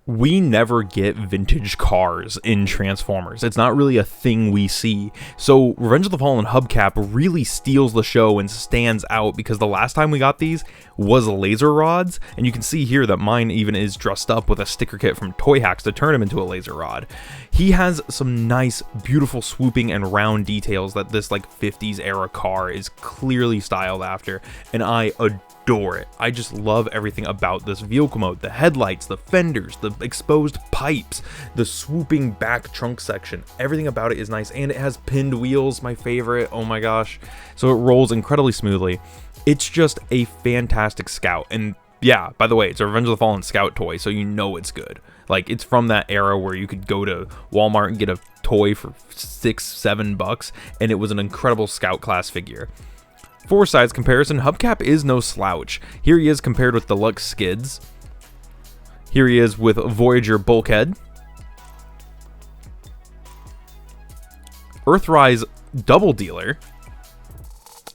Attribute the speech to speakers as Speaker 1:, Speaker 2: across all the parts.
Speaker 1: we never get vintage cars in Transformers. It's not really a thing we see. So Revenge of the Fallen Hubcap really steals the show and stands out because the last time we got these was laser rods, and you can see here that mine even is dressed up with a sticker kit from Toy Hacks to turn him into a laser rod. He has some nice, beautiful swooping and round details that this like 50s era car is clearly styled after, and I adore it. I just love everything about this vehicle mode. The headlights, the fenders, the exposed pipes, the swooping back trunk section. Everything about it is nice, and it has pinned wheels, my favorite. Oh my gosh. So it rolls incredibly smoothly. It's just a fantastic Scout. And yeah, by the way, it's a Revenge of the Fallen Scout toy, so you know it's good. Like, it's from that era where you could go to Walmart and get a toy for $6-7, and it was an incredible Scout class figure. For size comparison, Hubcap is no slouch. Here he is compared with Deluxe Skids. Here he is with Voyager Bulkhead. Earthrise Double Dealer.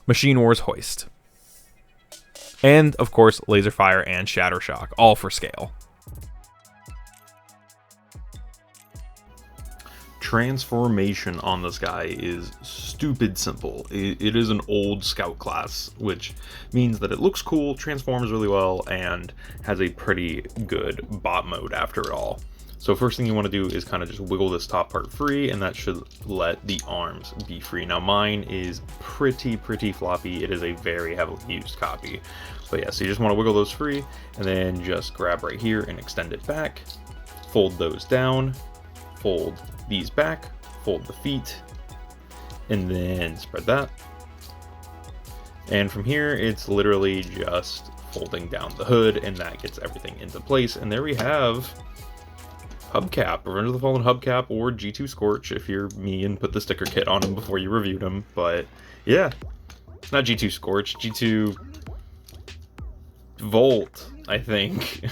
Speaker 1: Machine Wars Hoist. And, of course, Laserfire and Shattershock, all for scale. Transformation on this guy is stupid simple. It is an old Scout class, which means that it looks cool, transforms really well, and has a pretty good bot mode after it all. So first thing you want to do is kind of just wiggle this top part free, and that should let the arms be free. Now mine is pretty floppy. It is a very heavily used copy. But yeah, so you just want to wiggle those free, and then just grab right here and extend it back. Fold those down, fold these back, fold the feet, and then spread that. And from here, it's literally just folding down the hood, and that gets everything into place. And there we have Hubcap, Revenge of the Fallen Hubcap, or G2 Scorch if you're me and put the sticker kit on him before you reviewed him. But yeah, not G2 Scorch, G2 Volt, I think.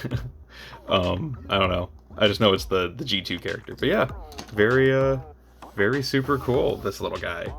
Speaker 1: I don't know. I just know it's the G2 character. But yeah, very super cool, this little guy.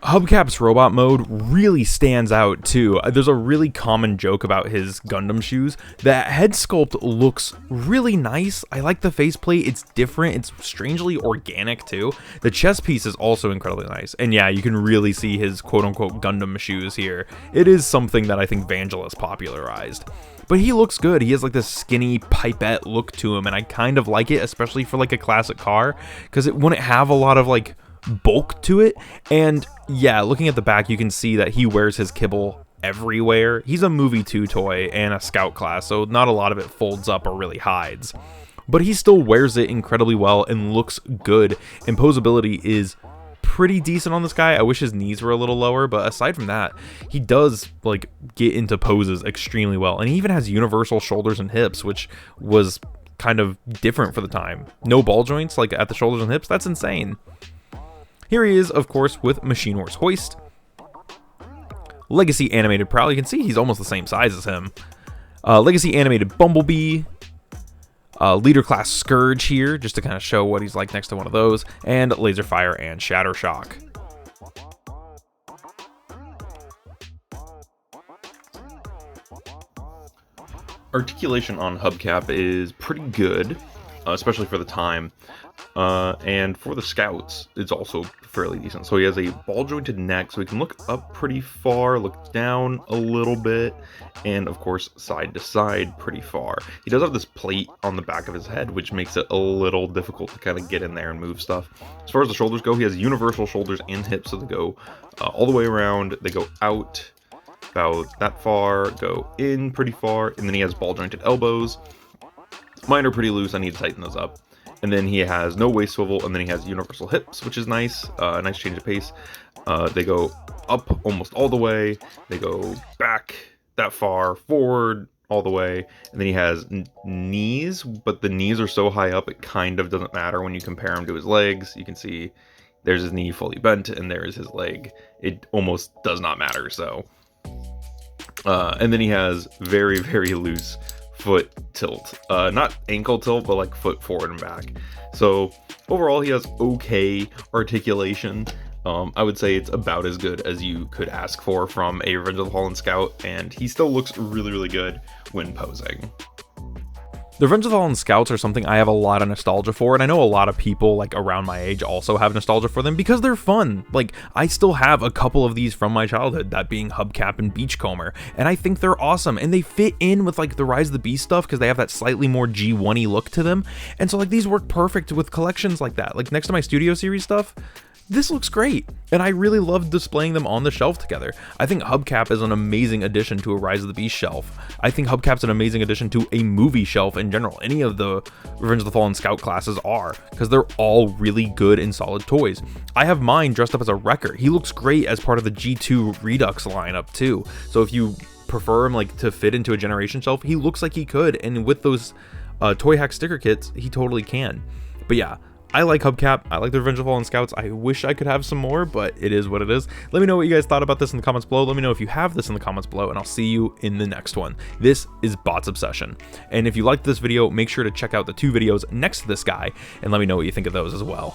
Speaker 1: Hubcap's robot mode really stands out too. There's a really common joke about his Gundam shoes. That head sculpt looks really nice. I like the faceplate. It's different. It's strangely organic too. The chest piece is also incredibly nice. And yeah, you can really see his quote-unquote Gundam shoes here. It is something that I think Vangelis popularized. But he looks good. He has like this skinny pipette look to him, and I kind of like it, especially for like a classic car, because it wouldn't have a lot of like bulk to it. And yeah, looking at the back, you can see that he wears his kibble everywhere. He's a movie 2 toy and a Scout class, so not a lot of it folds up or really hides. But he still wears it incredibly well and looks good. Imposability is pretty decent on this guy. I wish his knees were a little lower, but aside from that, he does like get into poses extremely well. And he even has universal shoulders and hips, which was kind of different for the time. No ball joints like at the shoulders and hips. That's insane. Here he is, of course, with Machine Wars Hoist. Legacy Animated Prowl. You can see he's almost the same size as him. Legacy Animated Bumblebee. Leader Class Scourge here, just to kind of show what he's like next to one of those. And Laserfire and Shattershock. Articulation on Hubcap is pretty good, especially for the time. And for the Scouts, it's also fairly decent. So he has a ball jointed neck, so he can look up pretty far, look down a little bit, and of course side to side pretty far. He does have this plate on the back of his head, which makes it a little difficult to kind of get in there and move stuff. As far as the shoulders go, he has universal shoulders and hips, so they go all the way around. They go out about that far, go in pretty far, and then he has ball jointed elbows. Mine are pretty loose. I need to tighten those up. And then he has no waist swivel, and then he has universal hips, which is nice. A nice change of pace. They go up almost all the way. They go back that far, forward all the way. And then he has knees, but the knees are so high up, it kind of doesn't matter when you compare him to his legs. You can see there's his knee fully bent, and there's his leg. It almost does not matter, so. And then he has very loose foot tilt, not ankle tilt, but like foot forward and back. So overall, he has okay articulation. I would say it's about as good as you could ask for from a Revenge of the Fallen Scout, and he still looks really good when posing.
Speaker 2: The Revenge of the Fallen Scouts are something I have a lot of nostalgia for, and I know a lot of people like around my age also have nostalgia for them because they're fun. Like, I still have a couple of these from my childhood, that being Hubcap and Beachcomber, and I think they're awesome, and they fit in with like the Rise of the Beast stuff because they have that slightly more G1-y look to them, and so like these work perfect with collections like that. Like next to my Studio Series stuff, this looks great, and I really love displaying them on the shelf together. I think Hubcap is an amazing addition to a Rise of the Beast shelf. I think Hubcap's an amazing addition to a movie shelf in general. Any of the Revenge of the Fallen Scout classes are, because they're all really good and solid toys. I have mine dressed up as a Wrecker. He looks great as part of the G2 Redux lineup too. So if you prefer him like to fit into a generation shelf, he looks like he could, and with those Toy Hack sticker kits, he totally can. But yeah, I like Hubcap, I like the Revenge of the Fallen Scouts. I wish I could have some more, but it is what it is. Let me know what you guys thought about this in the comments below. Let me know if you have this in the comments below, and I'll see you in the next one. This is Bots Obsession. And if you liked this video, make sure to check out the 2 videos next to this guy, and let me know what you think of those as well.